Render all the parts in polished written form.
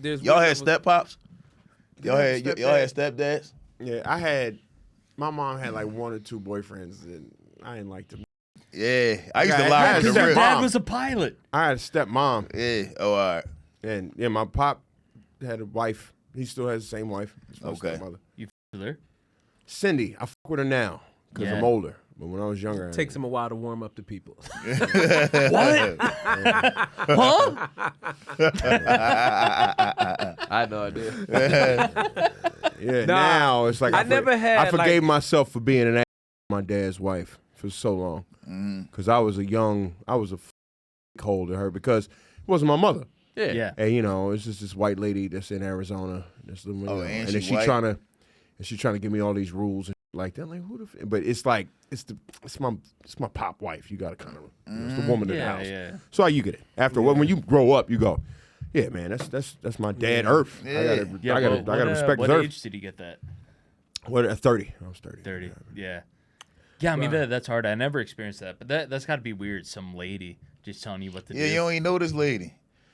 Y'all had step pops? Y'all had stepdads? Yeah, my mom had like 1 or 2 boyfriends, and I didn't like them. Yeah, I used to lie because your dad was a pilot. I had a stepmom. Yeah, oh, all right. And yeah, my pop had a wife. He still has the same wife. Okay. Stepmother. You with her? Cindy, I fuck with her now because I'm older. But when I was younger, it takes him a while to warm up to people. What? Huh? I had no idea. Yeah, now it's like I forgave myself for being an ass my dad's wife for so long because I was a cold to her because it wasn't my mother. Yeah. And you know, it's just this white lady that's in Arizona. And then she's trying to give me all these rules and like that. Like who the? But it's like it's my pop wife. You got to kind of it's the woman in the house. Yeah. So how you get it after when you grow up, you go, yeah, man, that's my dad. Earth. Yeah. I gotta respect what Earth. What age did he get that? What at 30? I was 30. 30. Yeah. Yeah, I mean that's hard. I never experienced that, but that's got to be weird. Some lady just telling you what to do. Yeah, you don't even know this lady.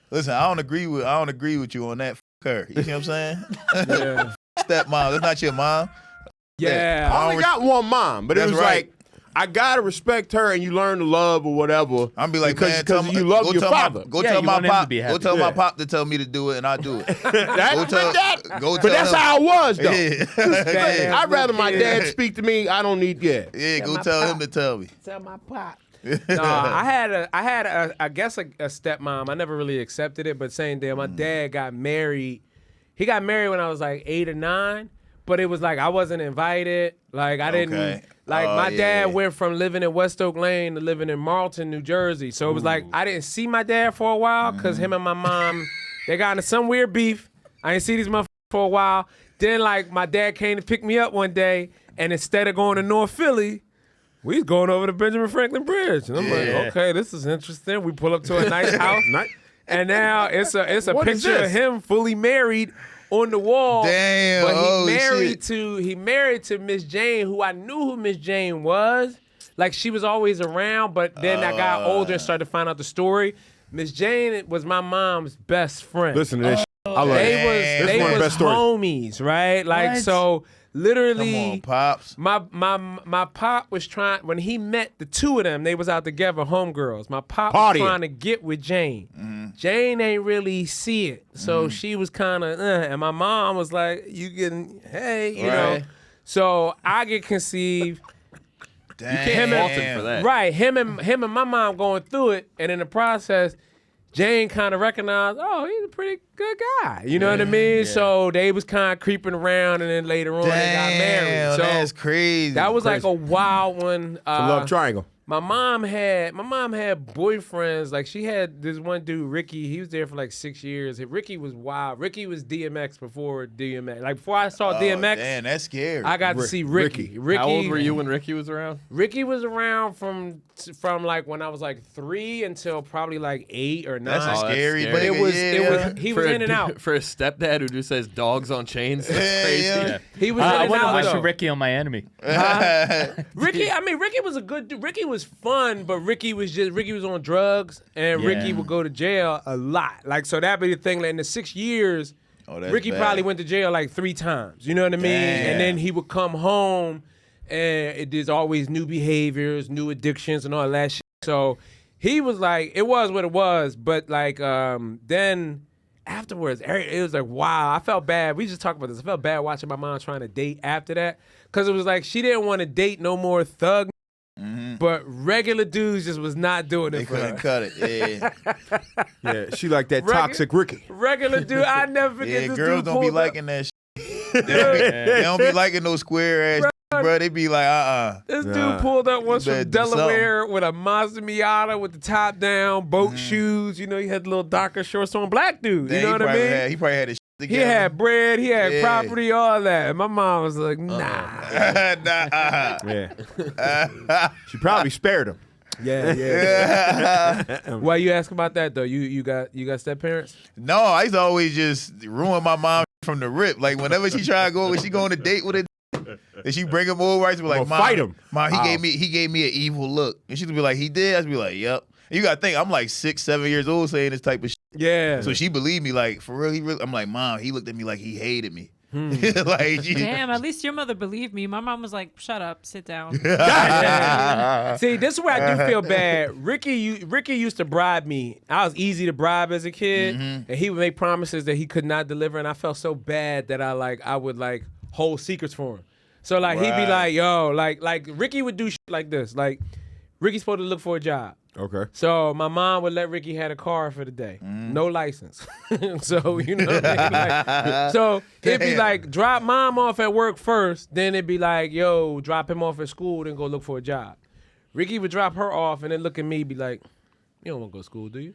Listen, I don't agree with you on that. F her. You see what I'm saying? Yeah. Stepmom, that's not your mom. Yeah. I only got one mom, but it was right. like I gotta respect her, and you learn to love or whatever. I'm be like, because man, you love your father. Go tell my pop. Go tell my pop to tell me to do it, and I do it. But that's how it was, though. Yeah. I'd rather my dad speak to me. I don't need Yeah, go tell him to tell me. Tell my pop. No, I had a stepmom. I never really accepted it, but same day, my dad got married. He got married when I was like 8 or 9, but it was like I wasn't invited. Like I didn't. Like my dad went from living in West Oak Lane to living in Marlton, New Jersey. So it was like I didn't see my dad for a while because him and my mom they got into some weird beef. I didn't see these motherfuckers for a while. Then like my dad came to pick me up one day, and instead of going to North Philly, we was going over to Benjamin Franklin Bridge. And I'm like, okay, this is interesting. We pull up to a nice house. And now it's a picture of him fully married on the wall. Damn. But he married to Miss Jane, who I knew who Miss Jane was. Like she was always around, but then I got older and started to find out the story. Miss Jane was my mom's best friend. Listen to this. I love they was homies, right? Like so. Literally, come on, pops. My pop was trying when he met the two of them. They was out together, homegirls. My pop was trying to get with Jane. Jane ain't really see it, so she was kind of. And my mom was like, "You getting you know?" So I get conceived. Damn. You can't fault him for that, right? Him and my mom going through it, and in the process, Jane kind of recognized, oh, he's a pretty good guy. You know what I mean? Yeah. So they was kind of creeping around, and then later on they got married. So that's crazy. That was like a wild one. It's a love triangle. My mom had boyfriends. Like she had this one dude, Ricky. He was there for like 6 years. Ricky was wild. Ricky was DMX before DMX. Like before I saw DMX. Damn, that's scary. I got to see Ricky. How old were you when Ricky was around? Ricky was around from like when I was like 3 until probably like 8 or 9. That's scary. But it was he was in and out. For a stepdad who just says dogs on chains, that's crazy. Yeah. He was I in and out. wouldn't wish Ricky on my enemy. Ricky was a good dude. Ricky was fun, but Ricky was on drugs, and Ricky would go to jail a lot. Like so that'd be the thing. Like in the 6 years, Ricky probably went to jail like 3 times. You know what I mean? Damn. And then he would come home, and there's always new behaviors, new addictions, and all that shit. So he was like, it was what it was. But like then afterwards, it was like, wow, I felt bad. We just talked about this. I felt bad watching my mom trying to date after that, because it was like she didn't want to date no more thug. But regular dudes just was not doing it for her. They couldn't cut it, yeah. She like that toxic Ricky. Regular dude, I never forget this girls dude don't be liking that shit. They don't be liking those square ass bro. They be like, This dude pulled up once from Delaware with a Mazda Miata with the top down, boat shoes. You know, he had the little darker shorts on. Black dude, you know what I mean? He probably had his shit together. He had bread, he had property, all that. And my mom was like, nah. Yeah. She probably spared him. Yeah. Why you ask about that though? You got step parents? No, I used to always just ruin my mom from the rip. Like whenever she try to go, when she go on a date with a and she bring him over, I used to be like, Mom, fight him. Mom, he gave me an evil look. And she'd be like, he did? I'd be like, yep. And you gotta think, I'm like 6, 7 years old saying this type of shit. Yeah. So she believed me, like, for real, I'm like, Mom, he looked at me like he hated me. Like, Damn, at least your mother believed me. My mom was like, shut up, sit down. See, this is where I do feel bad. Ricky used to bribe me. I was easy to bribe as a kid, and he would make promises that he could not deliver, and I felt so bad that I would like hold secrets for him. So like he'd be like, yo, like Ricky would do shit like this. Like Ricky's supposed to look for a job. Okay. So my mom would let Ricky have a car for the day, no license. So you know what I mean? Like, so it'd be like drop mom off at work first, then it'd be like, yo, drop him off at school, then go look for a job. Ricky would drop her off and then look at me, be like, you don't want to go to school, do you?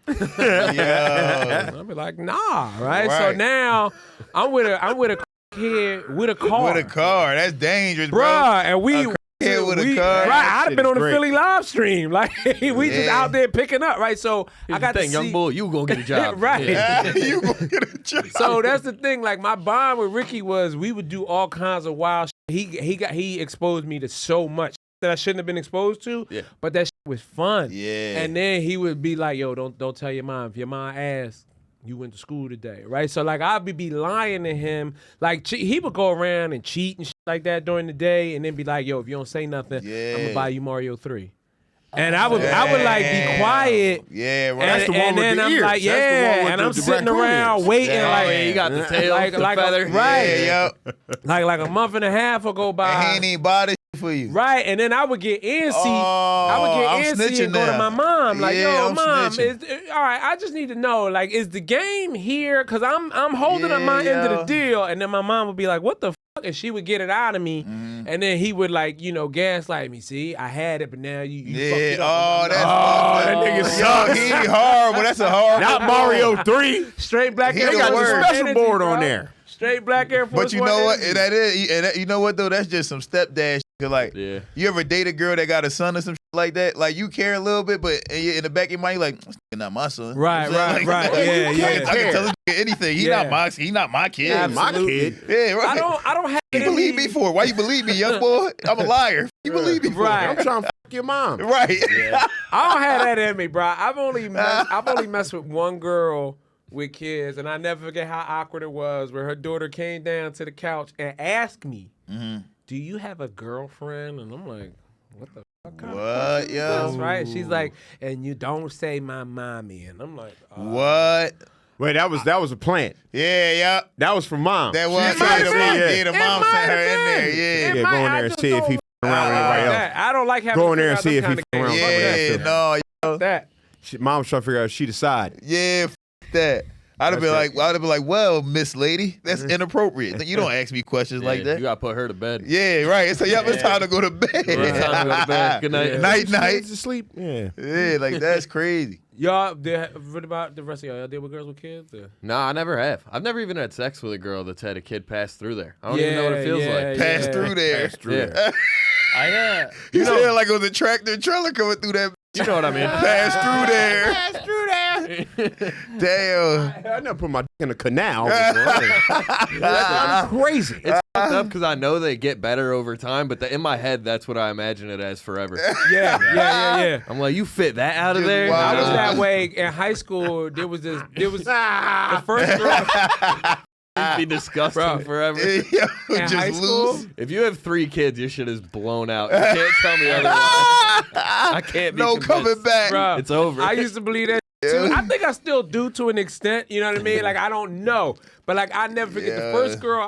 yeah. I'd be like, nah, right? So now I'm with a kid with a car. With a car. That's dangerous, bro. Bruh, and we with a car. Right, I'd have been on the great. Philly live stream. Like we just out there picking up, right? So I got to see, young bull, you gonna get a job. right. You gonna get a job. So that's the thing. Like my bond with Ricky was we would do all kinds of wild shit. He exposed me to so much that I shouldn't have been exposed to. Yeah. But that shit was fun. Yeah. And then he would be like, yo, don't tell your mom. If your mom asks, you went to school today, right? So like I'd be lying to him. Like he would go around and cheat and shit like that during the day, and then be like, yo, if you don't say nothing, I'm gonna buy you Mario 3. And I would like be quiet. Yeah, right. That's the one and with then the I'm ears. like, That's the one yeah, with and the I'm sitting raccoon around ears. waiting, Yeah. like, Oh, yeah, you got the tail, like the a feather. right, Yeah, like a month and a half will go by. And he ain't even buy this shit for you. Right, and then I would get antsy. Oh, I would I'm get antsy snitching and go to now. my mom, like, Yeah, yo, I'm mom, snitching. all right, I just need to know, like, is the game here? Because I'm holding up my end of the deal. And then my mom would be like, what the fuck? And she would get it out of me. And then he would, like, gaslight me. See, I had it, but now you fucked it up. That nigga sucks. He horrible. That's a horrible. Not Mario 3. Straight black He Air got the Force special energy, board bro. on there. Straight black Air Force But you know One what? energy. That is, and you know what though? That's just some stepdad shit. 'Cause, like, Yeah. you ever date a girl that got a son or some shit like that? Like, you care a little bit, but in the back of your mind, you like, this nigga not my son. Right, You know what I'm saying? right. Like, Yeah, I can yeah. tell him anything. He Yeah. not my kid. Yeah, My absolutely. kid. Yeah, right. I don't have You it in believe me for? Why you believe me, young boy? I'm a liar. You believe me for? Right. I'm trying to fuck your mom. Right. I don't have that in me, bro. I've only messed with one girl with kids, and I never forget how awkward it was where her daughter came down to the couch and asked me, "Do you have a girlfriend?" And I'm like, "What the fuck?" Kind of What, question is yo? this, right? She's like, "And you don't say my mommy," and I'm like, What? Wait, that was a plant. Yeah. That was from mom. That She was tried to the see, mom. yeah. Yeah, the mom might sent her have in there. been. Yeah. It Yeah, might- go in I there and just see if he don't- around with anybody else. that. I don't like having Go in to there and see figure if out he them f- around kinda with games. somebody else. Yeah, no. That. Mom was trying to figure out if she decided. Yeah, that. I'd have been like, well, Miss Lady, that's inappropriate. You don't ask me questions like You that. gotta put her to bed. Yeah, right. So it's time to go to bed. It's time to go to bed. Good night. Night, She night. needs to sleep. Yeah. Yeah, like that's crazy. Y'all, what about the rest of y'all? Y'all deal with girls with kids? Or? No, I never have. I've never even had sex with a girl that's had a kid pass through there. I don't even know what it feels like. Pass through there. Yeah. You sound like it was a tractor trailer coming through that. You know what I mean? Pass through there. Pass through there. Damn. I never put my dick in a canal. Yeah. That's crazy. It's fucked up because I know they get better over time, but in my head, that's what I imagine it as forever. Yeah. I'm like, you fit that out of Just there? wild. I was No. that way in high school. There was the first girl It'd be disgusting Bro. forever. in Just high school. loose. If you have 3 kids, your shit is blown out. You can't tell me otherwise. I can't be No convinced. coming back. Bro, It's over. I used to believe that too. I think I still do to an extent. You know what I mean? Like I don't know, but like I never forget the first girl.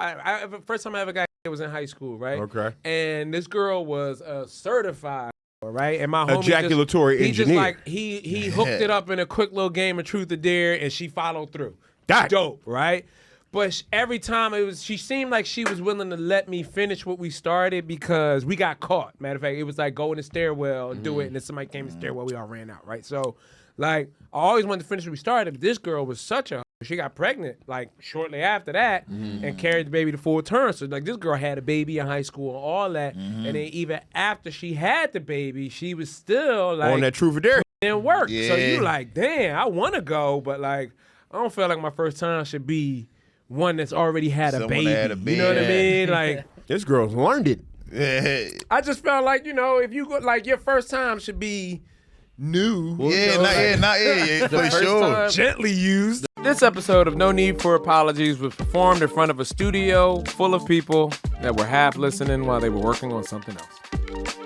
First time I ever got was in high school, right? Okay. And this girl was certified. Right, and my homie Ejaculatory just, he just engineer. like he hooked it up in a quick little game of truth or dare, and she followed through. That Dope, right? But every time she seemed like she was willing to let me finish what we started because we got caught. Matter of fact, it was like go in the stairwell and do it, and then somebody came in the stairwell, we all ran out, right? So, like, I always wanted to finish what we started, but this girl was such a she got pregnant like shortly after that and carried the baby to full term. So like this girl had a baby in high school and all that, and then even after she had the baby, she was still like on that truth or dare. didn't work. So Yeah. you like, damn, I want to go, but like, I don't feel like my first time should be one that's already had a Someone baby. that had a You know what I baby. mean? Like, This girl's learned it. Yeah. I just felt like, if you go, like, your first time should be new. Yeah, for sure. time. Gently used. This episode of No Need for Apologies was performed in front of a studio full of people that were half listening while they were working on something else.